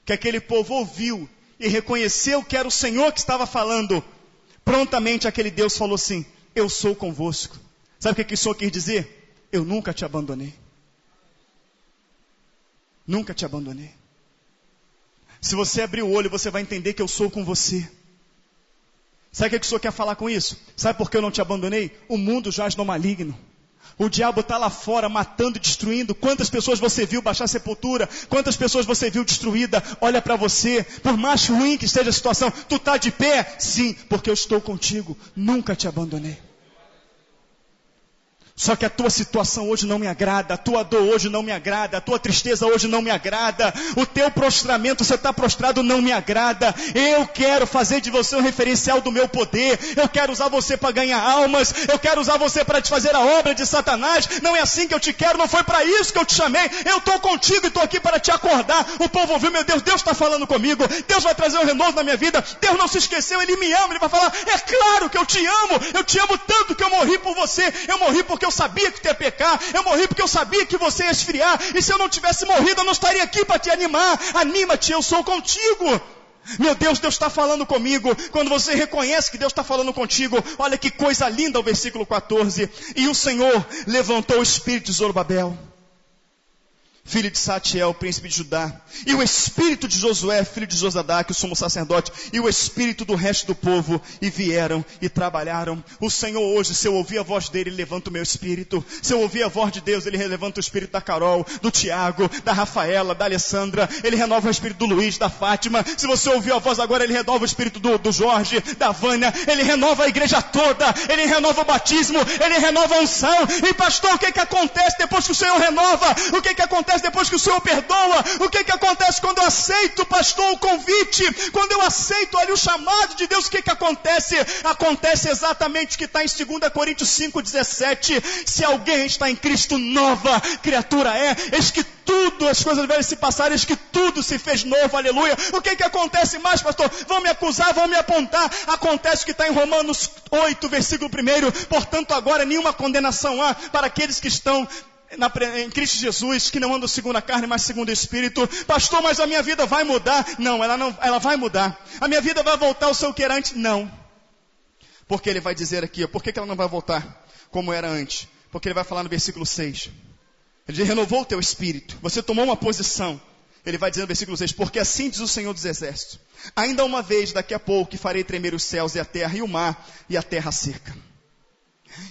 que aquele povo ouviu e reconheceu que era o Senhor que estava falando, prontamente aquele Deus falou assim: eu sou convosco. Sabe o que o Senhor quis dizer? Eu nunca te abandonei. Nunca te abandonei. Se você abrir o olho, você vai entender que eu sou com você. Sabe o que o Senhor quer falar com isso? Sabe por que eu não te abandonei? O mundo jaz no maligno. O diabo está lá fora matando e destruindo. Quantas pessoas você viu baixar a sepultura? Quantas pessoas você viu destruída? Olha para você. Por mais ruim que esteja a situação, tu está de pé? Sim, porque eu estou contigo. Nunca te abandonei. Só que a tua situação hoje não me agrada, a tua dor hoje não me agrada, a tua tristeza hoje não me agrada, o teu prostramento, você está prostrado, não me agrada. Eu quero fazer de você um referencial do meu poder, eu quero usar você para ganhar almas, eu quero usar você para desfazer a obra de Satanás. Não é assim que eu te quero, não foi para isso que eu te chamei. Eu estou contigo e estou aqui para te acordar. O povo ouviu, meu Deus, Deus está falando comigo, Deus vai trazer um renovo na minha vida, Deus não se esqueceu, Ele me ama, Ele vai falar: é claro que eu te amo tanto que eu morri por você, eu morri porque eu sabia que tu ia pecar, eu morri porque eu sabia que você ia esfriar, e se eu não tivesse morrido, eu não estaria aqui para te animar. Anima-te, eu sou contigo. Meu Deus, Deus está falando comigo. Quando você reconhece que Deus está falando contigo, olha que coisa linda o versículo 14. E o Senhor levantou o espírito de Zorobabel, filho de Saltiel, príncipe de Judá, e o espírito de Josué, filho de Josadaque, o sumo sacerdote, e o espírito do resto do povo, e vieram e trabalharam. O Senhor hoje, se eu ouvir a voz dele, Ele levanta o meu espírito. Se eu ouvir a voz de Deus, Ele levanta o espírito da Carol, do Tiago, da Rafaela, da Alessandra. Ele renova o espírito do Luiz, da Fátima. Se você ouvir a voz agora, Ele renova o espírito do Jorge, da Vânia. Ele renova a igreja toda. Ele renova o batismo. Ele renova a unção. E pastor, o que acontece depois que o Senhor renova? O que acontece depois que o Senhor perdoa? O que acontece quando eu aceito, pastor, o convite? Quando eu aceito ali o chamado de Deus, o que acontece? Acontece exatamente o que está em 2 Coríntios 5,17. Se alguém está em Cristo, nova criatura é. Eis que tudo, as coisas velhas se passaram, eis que tudo se fez novo, aleluia. O que acontece mais, pastor? Vão me acusar, vão me apontar. Acontece o que está em Romanos 8, versículo 1. Portanto, agora nenhuma condenação há para aqueles que estão em Cristo Jesus, que não andam segundo a carne, mas segundo o Espírito. Pastor, mas a minha vida vai mudar? Não, ela vai mudar. A minha vida vai voltar ao seu que era antes? Não. Porque ele vai dizer aqui, por que ela não vai voltar como era antes? Porque ele vai falar no versículo 6. Ele diz: renovou o teu espírito. Você tomou uma posição. Ele vai dizer no versículo 6, porque assim diz o Senhor dos Exércitos: ainda uma vez, daqui a pouco, que farei tremer os céus e a terra e o mar e a terra seca.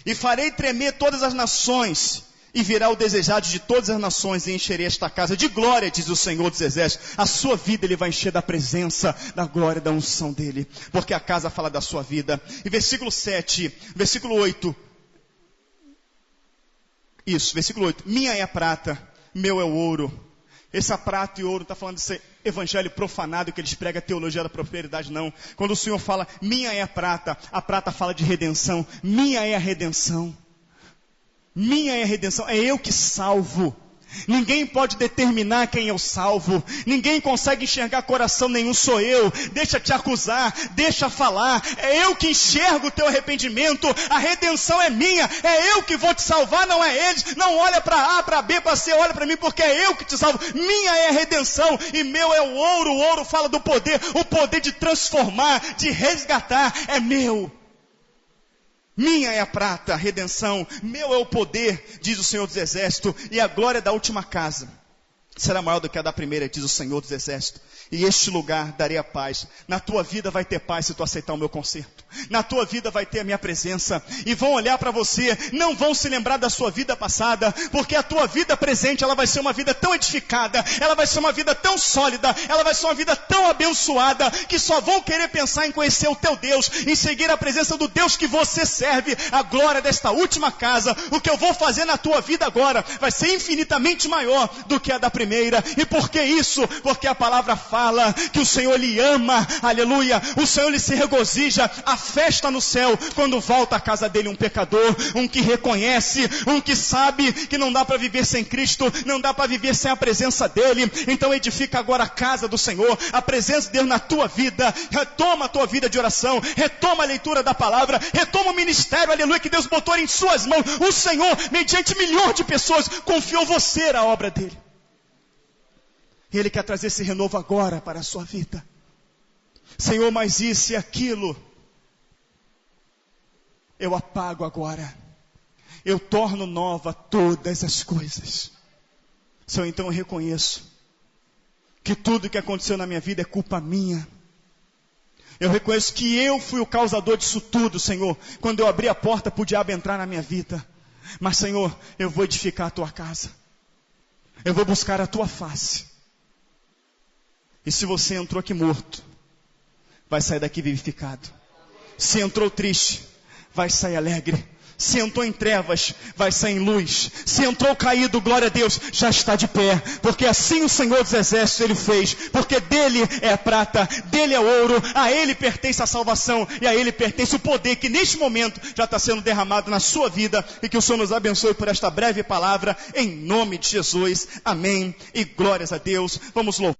E farei tremer todas as nações, e virá o desejado de todas as nações, e encherei esta casa de glória, diz o Senhor dos Exércitos. A sua vida Ele vai encher da presença, da glória, da unção dEle, porque a casa fala da sua vida. E versículo 7, versículo 8, isso, versículo 8, minha é a prata, meu é o ouro. Esse prata e ouro está falando desse evangelho profanado que eles pregam, a teologia da prosperidade, não. Quando o Senhor fala, minha é a prata fala de redenção. Minha é a redenção. Minha é a redenção, é eu que salvo. Ninguém pode determinar quem eu salvo. Ninguém consegue enxergar coração nenhum, sou eu. Deixa te acusar, deixa falar. É eu que enxergo o teu arrependimento. A redenção é minha, é eu que vou te salvar, não é eles. Não olha para A, para B, para C, olha para mim, porque é eu que te salvo. Minha é a redenção e meu é o ouro fala do poder. O poder de transformar, de resgatar, é meu. Minha é a prata, a redenção, meu é o poder, diz o Senhor dos Exércitos, e a glória da última casa. será maior do que a da primeira, diz o Senhor dos Exércitos. E este lugar darei a paz. Na tua vida vai ter paz se tu aceitar o meu conserto. Na tua vida vai ter a minha presença. E vão olhar para você, não vão se lembrar da sua vida passada, porque a tua vida presente, ela vai ser uma vida tão edificada, ela vai ser uma vida tão sólida, ela vai ser uma vida tão abençoada, que só vão querer pensar em conhecer o teu Deus, em seguir a presença do Deus que você serve. A glória desta última casa, o que eu vou fazer na tua vida agora, vai ser infinitamente maior do que a da primeira. E por que isso? Porque a palavra fala que o Senhor lhe ama, aleluia, o Senhor lhe se regozija, a festa no céu, quando volta à casa dele um pecador, um que reconhece, um que sabe que não dá para viver sem Cristo, não dá para viver sem a presença dele. Então edifica agora a casa do Senhor, a presença de Deus na tua vida, retoma a tua vida de oração, retoma a leitura da palavra, retoma o ministério, aleluia, que Deus botou em suas mãos. O Senhor, mediante milhões de pessoas, confiou você na obra dele. Ele quer trazer esse renovo agora para a sua vida. Senhor, mas isso e aquilo, eu apago agora. Eu torno nova todas as coisas. Senhor, então eu reconheço que tudo que aconteceu na minha vida é culpa minha. Eu reconheço que eu fui o causador disso tudo, Senhor, quando eu abri a porta para o diabo entrar na minha vida. Mas, Senhor, eu vou edificar a tua casa. Eu vou buscar a tua face. E se você entrou aqui morto, vai sair daqui vivificado. Se entrou triste, vai sair alegre. Se entrou em trevas, vai sair em luz. Se entrou caído, glória a Deus, já está de pé. Porque assim o Senhor dos Exércitos ele fez. Porque dele é a prata, dele é o ouro, a ele pertence a salvação e a ele pertence o poder que neste momento já está sendo derramado na sua vida. E que o Senhor nos abençoe por esta breve palavra, em nome de Jesus. Amém e glórias a Deus. Vamos louvar.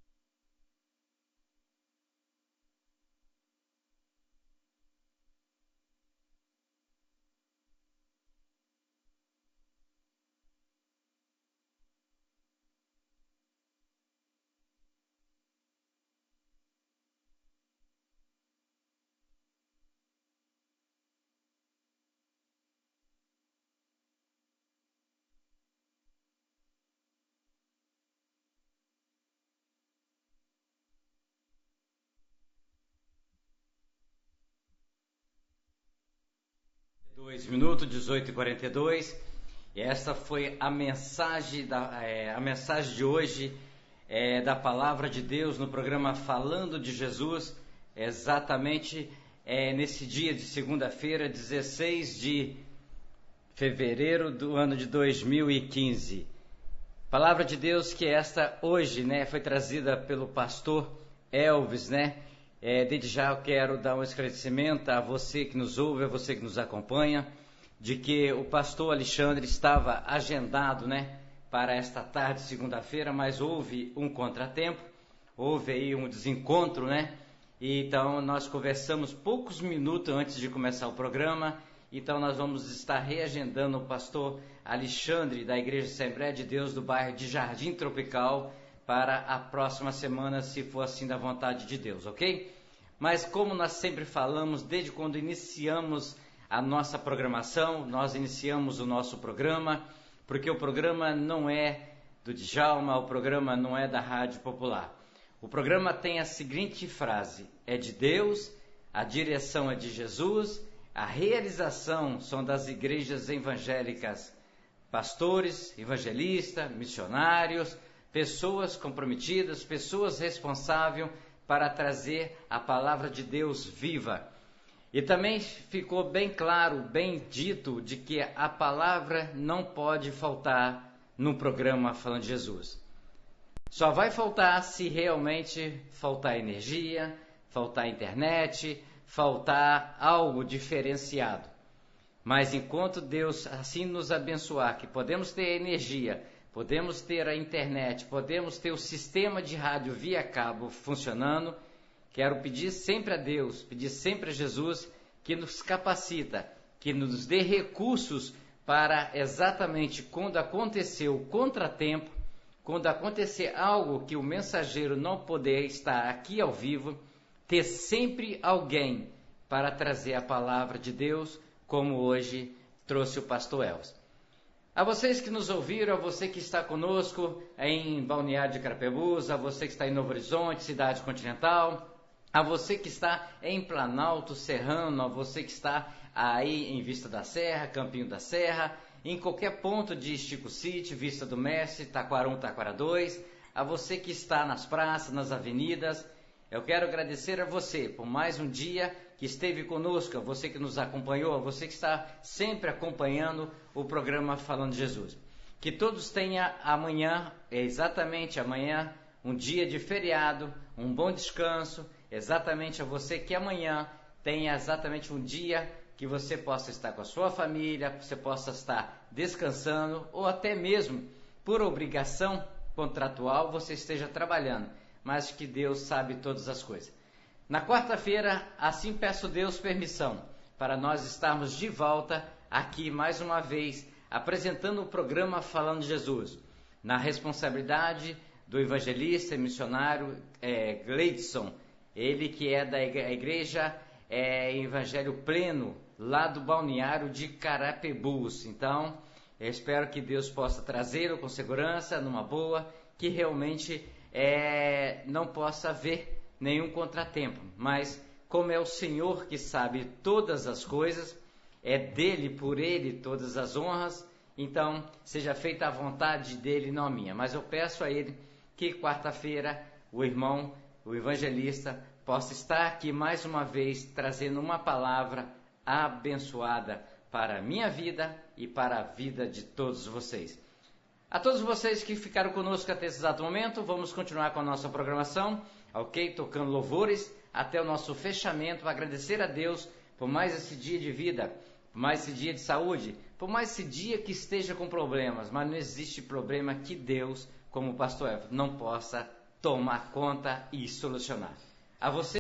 Minuto 18h42, e essa foi a mensagem de hoje da Palavra de Deus no programa Falando de Jesus, exatamente nesse dia de segunda-feira, 16 de fevereiro do ano de 2015. Palavra de Deus que esta hoje, foi trazida pelo pastor Elvis, desde já eu quero dar um esclarecimento a você que nos ouve, a você que nos acompanha, de que o pastor Alexandre estava agendado, para esta tarde, segunda-feira, mas houve um contratempo, houve aí um desencontro, E então nós conversamos poucos minutos antes de começar o programa, então nós vamos estar reagendando o pastor Alexandre, da Igreja Assembleia de Deus do bairro de Jardim Tropical, para a próxima semana, se for assim da vontade de Deus, ok? Mas como nós sempre falamos, desde quando iniciamos a nossa programação, nós iniciamos o nosso programa, porque o programa não é do Djalma, o programa não é da Rádio Popular. O programa tem a seguinte frase: é de Deus, a direção é de Jesus, a realização são das igrejas evangélicas, pastores, evangelistas, missionários, pessoas comprometidas, pessoas responsáveis para trazer a palavra de Deus viva. E também ficou bem claro, bem dito, de que a palavra não pode faltar no programa Falando de Jesus. Só vai faltar se realmente faltar energia, faltar internet, faltar algo diferenciado. Mas enquanto Deus assim nos abençoar, que podemos ter energia, podemos ter a internet, podemos ter o sistema de rádio via cabo funcionando, quero pedir sempre a Deus, pedir sempre a Jesus que nos capacita, que nos dê recursos para exatamente quando acontecer o contratempo, quando acontecer algo que o mensageiro não poder estar aqui ao vivo, ter sempre alguém para trazer a palavra de Deus, como hoje trouxe o pastor Elvis. A vocês que nos ouviram, a você que está conosco em Balneário de Carapebus, a você que está em Novo Horizonte, Cidade Continental, a você que está em Planalto Serrano, a você que está aí em Vista da Serra, Campinho da Serra, em qualquer ponto de Chico City, Vista do Mestre, Taquara 1, Taquara 2, a você que está nas praças, nas avenidas. Eu quero agradecer a você por mais um dia que esteve conosco, a você que nos acompanhou, a você que está sempre acompanhando o programa Falando de Jesus. Que todos tenham amanhã, exatamente amanhã, um dia de feriado, um bom descanso, exatamente a você que amanhã tenha exatamente um dia que você possa estar com a sua família, você possa estar descansando, ou até mesmo por obrigação contratual você esteja trabalhando, mas que Deus sabe todas as coisas. Na quarta-feira, assim peço Deus permissão para nós estarmos de volta aqui mais uma vez, apresentando o programa Falando de Jesus, na responsabilidade do evangelista e missionário Gleidson, ele que é da igreja Evangelho Pleno, lá do balneário de Carapebus. Então, eu espero que Deus possa trazê-lo com segurança, numa boa, que realmente não possa haver nenhum contratempo. Mas, como é o Senhor que sabe todas as coisas, é dele, por ele, todas as honras, então, seja feita a vontade dele, não a minha. Mas eu peço a ele que quarta-feira o irmão, o evangelista, possa estar aqui mais uma vez, trazendo uma palavra abençoada para a minha vida e para a vida de todos vocês. A todos vocês que ficaram conosco até esse exato momento, vamos continuar com a nossa programação, ok? Tocando louvores até o nosso fechamento, agradecer a Deus por mais esse dia de vida, por mais esse dia de saúde, por mais esse dia que esteja com problemas, mas não existe problema que Deus, como o pastor Elton, não possa tomar conta e solucionar. A você